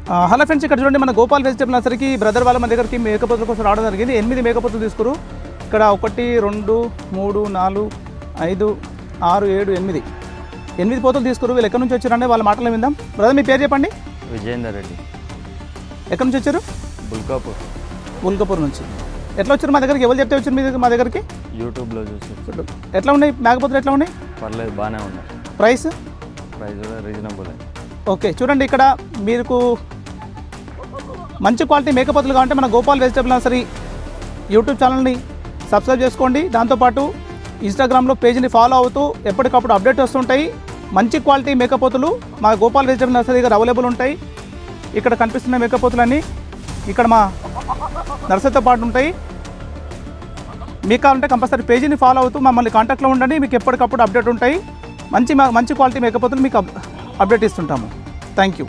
Hello friends, ఇక్కడ చూడండి మన గోపాల్ వెజిటబుల్ నర్సరీకి బ్రదర్ వాళ్ళ మన దగ్గరికి మేకపోతుల కోసం రావడం జరిగింది. 8 మేకపోతులు తీసుకురు. ఇక్కడ 1 2 3 4 5 6 7 8 పోతులు తీసుకురు. వీళ్ళు ఎక్కడి నుంచి వచ్చారంటే వాళ్ళ మాటలు విందాం. బ్రదర్ మీ పేరు చెప్పండి. విజయేందర్ రెడ్డి. ఎక్కడి నుంచి వచ్చారు? బుల్కాపూర్ నుంచి. ఎట్లా వచ్చారు మా దగ్గరికి? ఎవరు చెప్తే వచ్చారు మీరు మా దగ్గరికి? యూట్యూబ్లో చూసి. ఎట్లా ఉన్నాయి మేకపోతులు? ఎట్లా ఉన్నాయి? పర్లేదు, బాగానే ఉన్నాయి. ప్రైస్ కూడా రీజనబుల్. ఓకే, చూడండి ఇక్కడ మీకు మంచి క్వాలిటీ మేకపోతులు కావాలంటే మన గోపాల్ వెజిటబుల్ నర్సరీ యూట్యూబ్ ఛానల్ని సబ్స్క్రైబ్ చేసుకోండి. దాంతోపాటు ఇన్స్టాగ్రామ్లో పేజ్ని ఫాలో అవుతూ ఎప్పటికప్పుడు అప్డేట్ వస్తుంటాయి. మంచి క్వాలిటీ మేకపోతులు మా గోపాల్ వెజిటబుల్ నర్సరీ దగ్గర అవైలబుల్ ఉంటాయి. ఇక్కడ కనిపిస్తున్న మేకపోతులన్నీ ఇక్కడ మా నర్సరీతో పాటు ఉంటాయి. మీకు కావాలంటే కంపల్సరీ పేజీని ఫాలో అవుతూ మమ్మల్ని కాంటాక్ట్లో ఉండండి. మీకు ఎప్పటికప్పుడు అప్డేట్ ఉంటాయి. మంచి క్వాలిటీ మేకపోతులు మీకు అప్డేట్ ఇస్తుంటాము. Thank you.